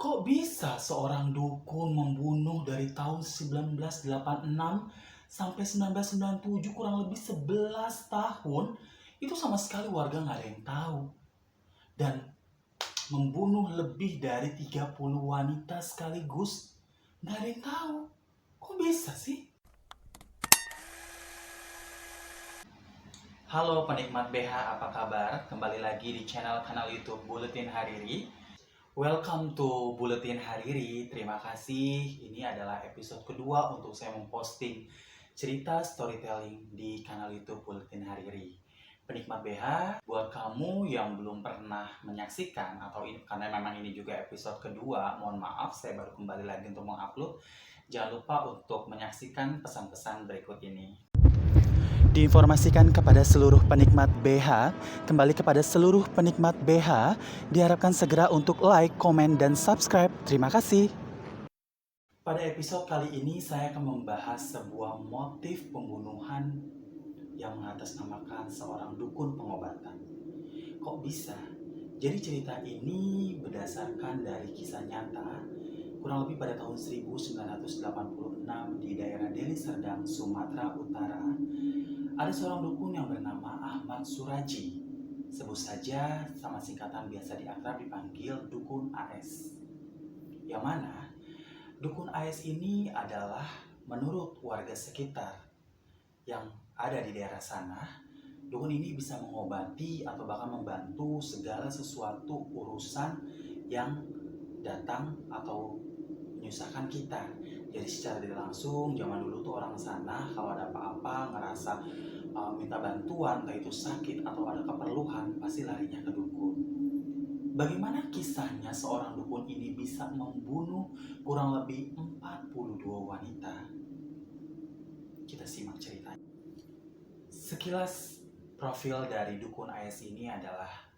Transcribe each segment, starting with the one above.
Kok bisa seorang dukun membunuh dari tahun 1986 sampai 1997 kurang lebih 11 tahun? Itu sama sekali warga nggak ada yang tahu. Dan membunuh lebih dari 30 wanita sekaligus, nggak ada yang tahu. Kok bisa sih? Halo penikmat BH, apa kabar? Kembali lagi di kanal YouTube Buletin Hariri. Welcome to Buletin Hariri. Terima kasih. Ini adalah episode kedua untuk saya memposting cerita storytelling di kanal YouTube Buletin Hariri. Penikmat BH, buat kamu yang belum pernah menyaksikan atau ini, karena memang ini juga episode kedua, mohon maaf saya baru kembali lagi untuk mengupload. Jangan lupa untuk menyaksikan pesan-pesan berikut ini. Diinformasikan kepada seluruh penikmat BH, kembali kepada seluruh penikmat BH, diharapkan segera untuk like, komen, dan subscribe. Terima kasih. Pada episode kali ini saya akan membahas sebuah motif pembunuhan yang mengatasnamakan seorang dukun pengobatan. Kok bisa? Jadi cerita ini berdasarkan dari kisah nyata kurang lebih pada tahun 1986 di daerah Deli Serdang, Sumatera Utara. Ada seorang dukun yang bernama Ahmad Suraji. Sebut saja sama singkatan biasa diakrab dipanggil Dukun AS. Yang mana Dukun AS ini adalah menurut warga sekitar yang ada di daerah sana, dukun ini bisa mengobati atau bahkan membantu segala sesuatu urusan yang datang atau menyusahkan kita. Jadi secara tidak langsung, zaman dulu tuh orang sana kalau ada apa-apa ngerasa minta bantuan, entah itu sakit atau ada keperluan, pasti larinya ke dukun. Bagaimana kisahnya seorang dukun ini bisa membunuh kurang lebih 42 wanita? Kita simak ceritanya. Sekilas profil dari dukun AS ini adalah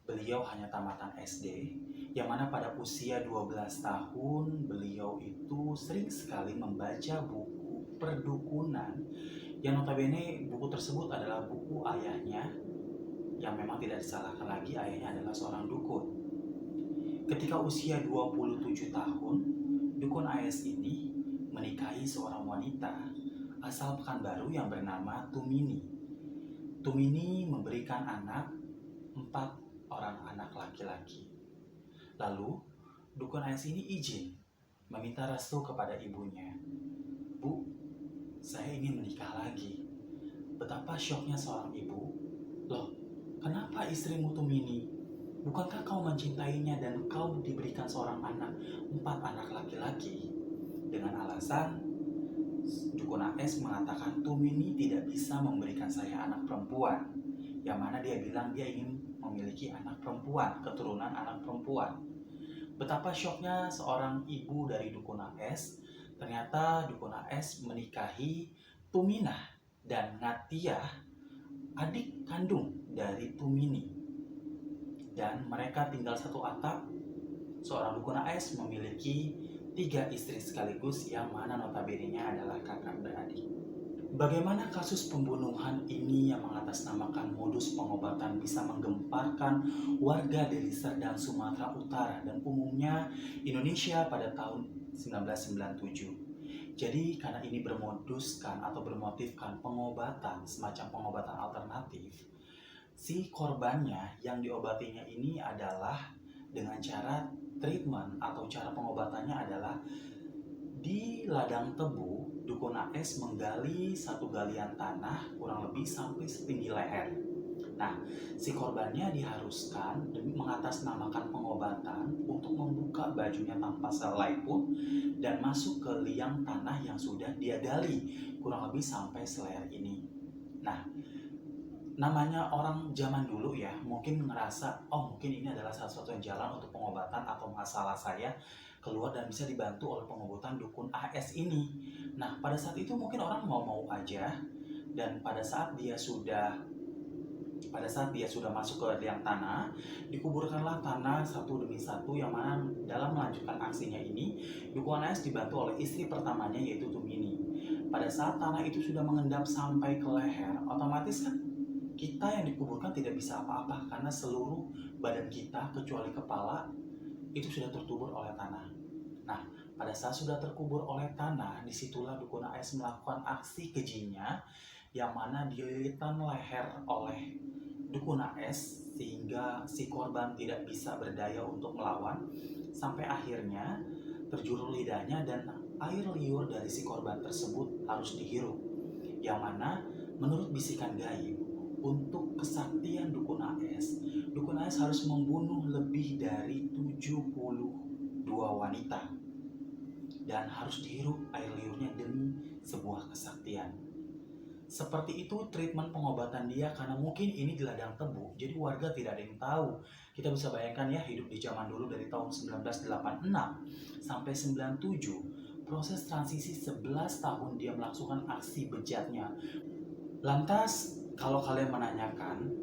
beliau hanya tamatan SD, yang mana pada usia 12 tahun beliau itu sering sekali membaca buku perdukunan yang notabene buku tersebut adalah buku ayahnya, yang memang tidak disalahkan lagi, ayahnya adalah seorang dukun. Ketika usia 27 tahun, dukun AS ini menikahi seorang wanita asal Pekanbaru yang bernama Tumini. Tumini memberikan anak 4 orang anak laki-laki. Lalu, dukun AS ini izin meminta restu kepada ibunya. Bu, saya ingin menikah lagi. Betapa syoknya seorang ibu. Loh, kenapa istrimu Tumini? Bukankah kau mencintainya dan kau diberikan seorang anak, 4 anak laki-laki? Dengan alasan, dukun AS mengatakan Tumini tidak bisa memberikan saya anak perempuan. Yang mana dia bilang dia ingin memiliki anak perempuan, keturunan anak perempuan. Betapa syoknya seorang ibu dari dukun AS. Ternyata dukun AS menikahi Tuminah dan Ngatiah, adik kandung dari Tumini. Dan mereka tinggal satu atap. Seorang dukun AS memiliki 3 istri sekaligus, yang mana notabene-nya adalah kakak beradik. Bagaimana kasus pembunuhan ini yang mengatasnamakan modus pengobatan bisa menggemparkan warga Deli Serdang, Sumatera Utara, dan umumnya Indonesia pada tahun 1997. Jadi karena ini bermoduskan atau bermotifkan pengobatan, semacam pengobatan alternatif, si korbannya yang diobatinya ini adalah dengan cara treatment atau cara pengobatannya adalah di ladang tebu. Dukun AS menggali satu galian tanah kurang lebih sampai setinggi leher. Nah, si korbannya diharuskan mengatasnamakan pengobatan untuk membuka bajunya tanpa selai pun dan masuk ke liang tanah yang sudah dia gali kurang lebih sampai seleher ini. Nah, namanya orang zaman dulu ya, mungkin ngerasa, oh mungkin ini adalah salah satu jalan untuk pengobatan atau masalah saya keluar dan bisa dibantu oleh pengobatan dukun AS ini. Nah, pada saat itu mungkin orang mau-mau aja, dan pada saat dia sudah masuk ke liang tanah, dikuburkanlah tanah satu demi satu, yang mana dalam melanjutkan aksinya ini, dukun AS dibantu oleh istri pertamanya yaitu Tumini. Pada saat tanah itu sudah mengendap sampai ke leher, otomatis kan kita yang dikuburkan tidak bisa apa-apa karena seluruh badan kita kecuali kepala itu sudah terkubur oleh tanah. Nah, pada saat sudah terkubur oleh tanah, disitulah dukun AS melakukan aksi kejinya, yang mana dililitan leher oleh dukun AS sehingga si korban tidak bisa berdaya untuk melawan, sampai akhirnya terjulur lidahnya dan air liur dari si korban tersebut harus dihirup, yang mana menurut bisikan gaib untuk kesaktian dukun AS harus membunuh lebih dari 72 wanita dan harus dihirup air liurnya demi sebuah kesaktian. Seperti itu treatment pengobatan dia, karena mungkin ini di ladang tebu, jadi warga tidak ada yang tahu. Kita bisa bayangkan ya, hidup di zaman dulu dari tahun 1986 sampai 97, proses transisi 11 tahun dia melakukan aksi bejatnya. Lantas, kalau kalian menanyakan,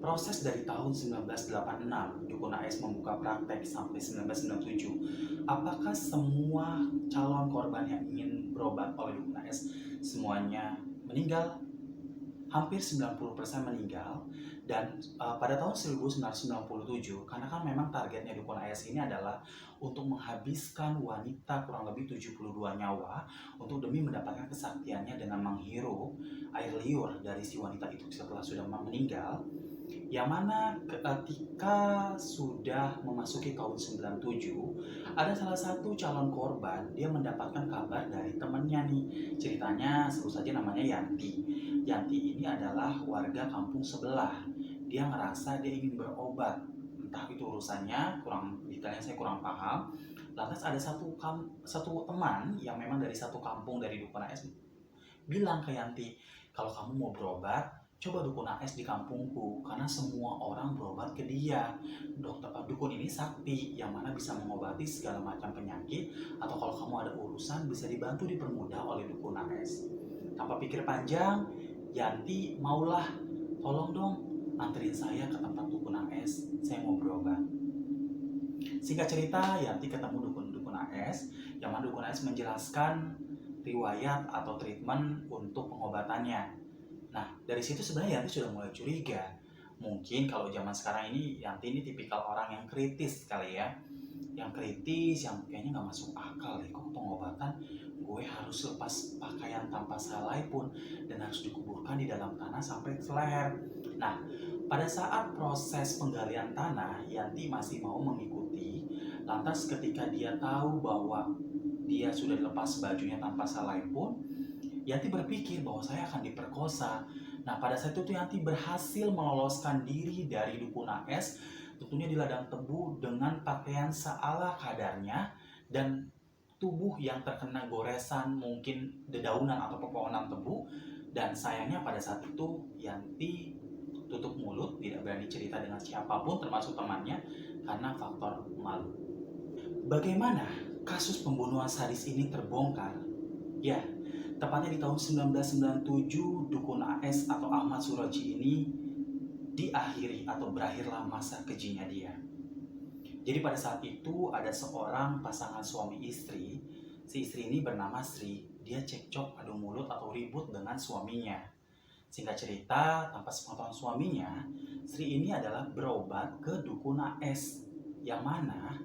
proses dari tahun 1986 dukun AS membuka praktek sampai 1997, apakah semua calon korban yang ingin berobat oleh dukun AS semuanya meninggal? Hampir 90% meninggal. Dan pada tahun 1997, karena kan memang targetnya dukun AS ini adalah untuk menghabiskan wanita kurang lebih 72 nyawa untuk demi mendapatkan kesaktiannya dengan menghirup air liur dari si wanita itu setelah sudah meninggal, yang mana ketika sudah memasuki tahun 97, ada salah satu calon korban, dia mendapatkan kabar dari temannya nih. Ceritanya sebut saja namanya Yanti. Yanti ini adalah warga kampung sebelah. Dia ngerasa dia ingin berobat, entah itu urusannya, kurang detailnya saya kurang paham. Lantas ada satu teman yang memang dari satu kampung dari dukun AS bilang ke Yanti, kalau kamu mau berobat, coba dukun AS di kampungku, karena semua orang berobat ke dia. Dukun ini sakti, yang mana bisa mengobati segala macam penyakit, atau kalau kamu ada urusan bisa dibantu dipermudah oleh dukun AS. Tanpa pikir panjang, Yanti maulah, tolong dong anterin saya ke tempat dukun AS, saya mau berobat. Singkat cerita, Yanti ketemu dukun AS, yang mana dukun AS menjelaskan riwayat atau treatment untuk pengobatannya. Nah, dari situ sebenarnya Yanti sudah mulai curiga. Mungkin kalau zaman sekarang ini, Yanti ini tipikal orang yang kritis kali ya. Yang kritis, yang kayaknya nggak masuk akal deh. Kok pengobatan gue harus lepas pakaian tanpa salai pun, dan harus dikuburkan di dalam tanah sampai ke leher. Nah, pada saat proses penggalian tanah, Yanti masih mau mengikuti. Lantas ketika dia tahu bahwa dia sudah lepas bajunya tanpa salai pun, Yanti berpikir bahwa saya akan diperkosa. Nah, pada saat itu Yanti berhasil meloloskan diri dari dukun AS, tentunya di ladang tebu dengan pakaian seala kadarnya dan tubuh yang terkena goresan mungkin dedaunan atau pepohonan tebu. Dan sayangnya pada saat itu Yanti tutup mulut, tidak berani cerita dengan siapapun termasuk temannya karena faktor malu. Bagaimana kasus pembunuhan sadis ini terbongkar? Ya, tepatnya di tahun 1997, dukun AS atau Ahmad Suroji ini diakhiri atau berakhirlah masa kejinya dia. Jadi pada saat itu ada seorang pasangan suami istri. Si istri ini bernama Sri. Dia cekcok, adu mulut atau ribut dengan suaminya. Singkat cerita, tanpa sepengetahuan suaminya, Sri ini adalah berobat ke dukun AS, yang mana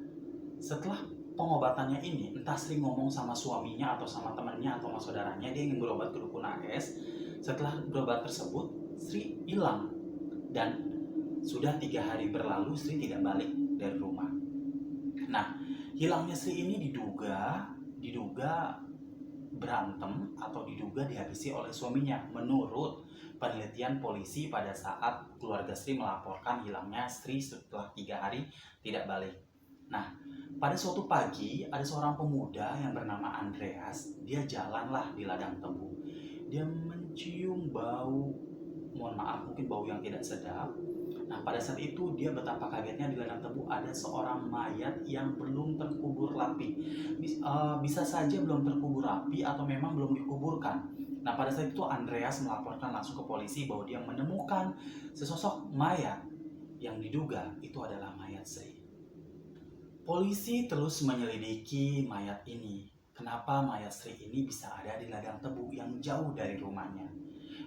setelah pengobatannya ini, entah Sri ngomong sama suaminya atau sama temannya atau sama saudaranya, dia ingin berobat ke dukun AS. Setelah berobat tersebut, Sri hilang. Dan sudah 3 hari berlalu, Sri tidak balik dari rumah. Nah, hilangnya Sri ini diduga berantem atau diduga dihabisi oleh suaminya, menurut penelitian polisi pada saat keluarga Sri melaporkan hilangnya Sri setelah 3 hari tidak balik. Nah, pada suatu pagi ada seorang pemuda yang bernama Andreas. Dia jalanlah di ladang tebu. Dia mencium bau, mohon maaf, mungkin bau yang tidak sedap. Nah, pada saat itu dia betapa kagetnya, di ladang tebu ada seorang mayat yang belum terkubur rapi. Bisa saja belum terkubur rapi atau memang belum dikuburkan. Nah, pada saat itu Andreas melaporkan langsung ke polisi bahwa dia menemukan sesosok mayat yang diduga itu adalah mayat Sri. Polisi terus menyelidiki mayat ini. Kenapa mayat Sri ini bisa ada di ladang tebu yang jauh dari rumahnya?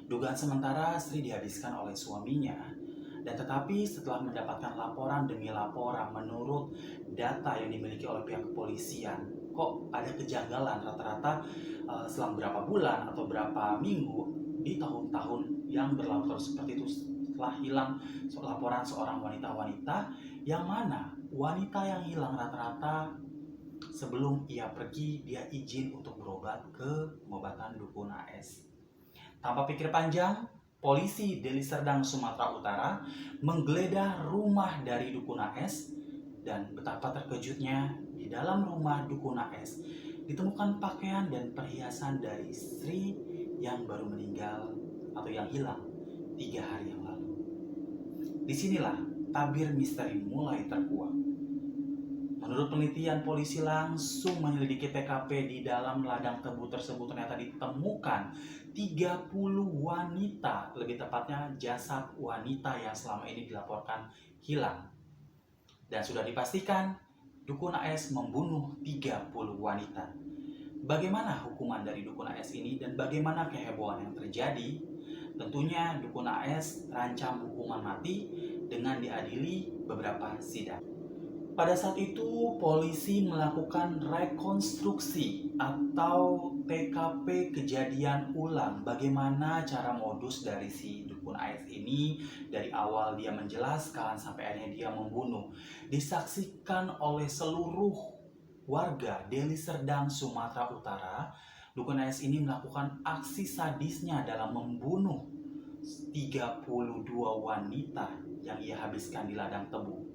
Dugaan sementara Sri dihabiskan oleh suaminya, Dan tetapi setelah mendapatkan laporan demi laporan, menurut data yang dimiliki oleh pihak kepolisian, kok ada kejanggalan rata-rata selang berapa bulan atau berapa minggu di tahun-tahun yang berlalu terus seperti itu, setelah hilang laporan seorang wanita-wanita, yang mana wanita yang hilang rata-rata sebelum ia pergi dia izin untuk berobat ke pengobatan dukun AS. Tanpa pikir panjang, polisi Deli Serdang Sumatera Utara menggeledah rumah dari dukun AS, dan betapa terkejutnya di dalam rumah dukun AS ditemukan pakaian dan perhiasan dari istri yang baru meninggal atau yang hilang 3 hari yang lalu. Disinilah tabir misteri mulai terkuak. Menurut penelitian, polisi langsung menyelidiki TKP. Di dalam ladang tebu tersebut ternyata ditemukan 30 wanita, lebih tepatnya jasad wanita yang selama ini dilaporkan hilang. Dan sudah dipastikan dukun AS membunuh 30 wanita. Bagaimana hukuman dari dukun AS ini dan bagaimana kehebohan yang terjadi? Tentunya dukun AS terancam hukuman mati dengan diadili beberapa sidang. Pada saat itu polisi melakukan rekonstruksi atau TKP kejadian ulang, bagaimana cara modus dari si dukun AS ini dari awal dia menjelaskan sampai akhirnya dia membunuh. Disaksikan oleh seluruh warga Deli Serdang Sumatera Utara, dukun AS ini melakukan aksi sadisnya dalam membunuh 32 wanita yang ia habiskan di ladang tebu.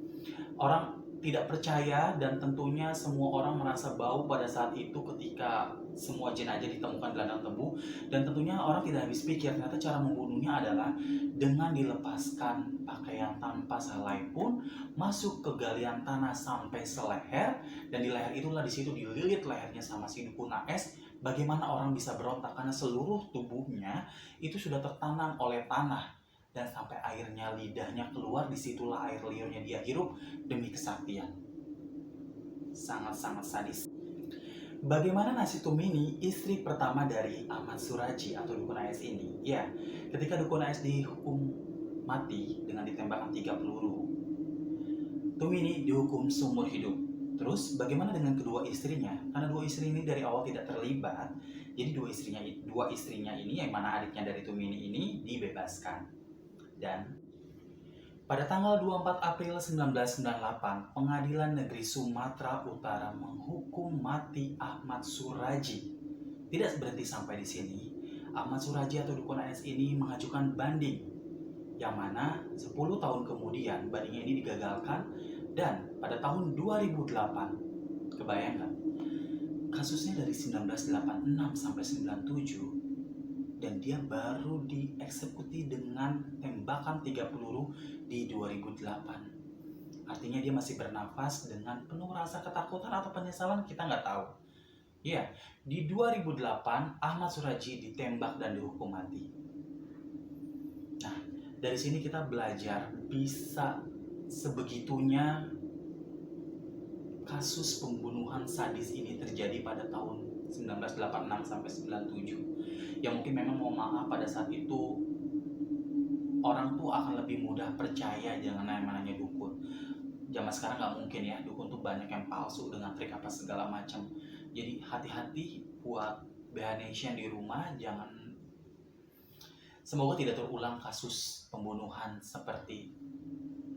Orang tidak percaya dan tentunya semua orang merasa bau pada saat itu ketika semua jenazah ditemukan di ladang tebu, dan tentunya orang tidak habis pikir ternyata cara membunuhnya adalah dengan dilepaskan pakaian tanpa selai pun masuk ke galian tanah sampai seleher, dan di leher itulah di situ dililit lehernya sama si dukun AS. Bagaimana orang bisa berontak karena seluruh tubuhnya itu sudah tertanam oleh tanah, dan sampai airnya lidahnya keluar, disitulah air liurnya dia hirup demi kesaktian. Sangat-sangat sadis. Bagaimana nasib Tumini, istri pertama dari Ahmad Suraji atau dukun AS ini? Ya, ketika dukun AS dihukum mati dengan ditembakkan 3 peluru, Tumini dihukum seumur hidup. Terus bagaimana dengan kedua istrinya? Karena dua istri ini dari awal tidak terlibat, jadi dua istrinya ini, yang mana adiknya dari Tumini ini, dibebaskan. Dan pada tanggal 24 April 1998, Pengadilan Negeri Sumatera Utara menghukum mati Ahmad Suraji. Tidak berhenti sampai di sini, Ahmad Suraji atau dukun AS ini mengajukan banding, yang mana 10 tahun kemudian bandingnya ini digagalkan, dan pada tahun 2008, kebayangkan, kasusnya dari 1986 sampai 97, dan dia baru dieksekusi dengan tembakan 3 peluru di 2008. Artinya dia masih bernafas dengan penuh rasa ketakutan atau penyesalan, kita nggak tahu. Ya, di 2008 Ahmad Suraji ditembak dan dihukum mati. Nah, dari sini kita belajar bisa sebegitunya kasus pembunuhan sadis ini terjadi pada tahun 1986 sampai 97. Ya mungkin memang mohon maaf pada saat itu orang tuh akan lebih mudah percaya dengan namanya dukun. Zaman sekarang nggak mungkin ya, dukun tuh banyak yang palsu dengan trik apa segala macam. Jadi hati-hati buat BH Nation di rumah, jangan, semoga tidak terulang kasus pembunuhan seperti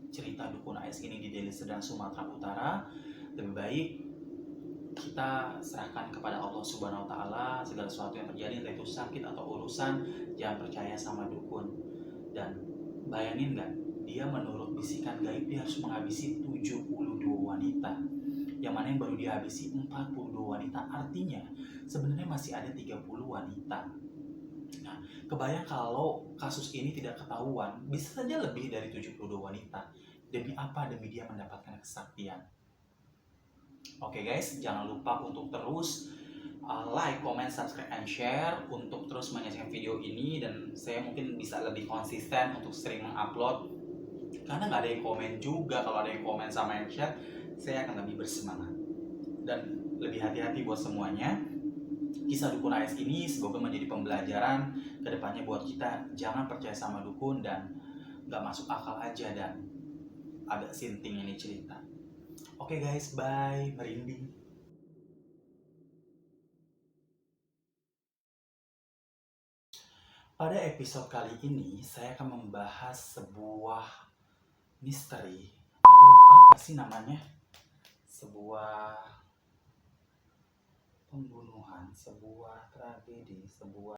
cerita dukun AS ini di Deli Serdang Sumatera Utara. Lebih baik kita serahkan kepada Allah Subhanahu wa Ta'ala segala sesuatu yang terjadi, entah itu sakit atau urusan. Jangan percaya sama dukun. Dan bayangin nggak, dia menurut bisikan gaib dia harus menghabisi 72 wanita, yang mana yang baru dihabisi 42 wanita. Artinya sebenarnya masih ada 30 wanita. Nah, kebayang kalau kasus ini tidak ketahuan, bisa saja lebih dari 72 wanita. Demi apa? Demi dia mendapatkan kesaktian. Oke guys, jangan lupa untuk terus like, comment, subscribe, and share untuk terus menyaksikan video ini, dan saya mungkin bisa lebih konsisten untuk sering mengupload karena nggak ada yang komen juga. Kalau ada yang komen sama yang share, saya akan lebih bersemangat. Dan lebih hati-hati buat semuanya. Kisah dukun AS ini semoga menjadi pembelajaran kedepannya buat kita. Jangan percaya sama dukun, dan nggak masuk akal aja dan agak sinting ini cerita. Oke guys, bye, merinding. Pada episode kali ini saya akan membahas sebuah misteri. Aduh, apa sih namanya? Sebuah pembunuhan, sebuah tragedi, sebuah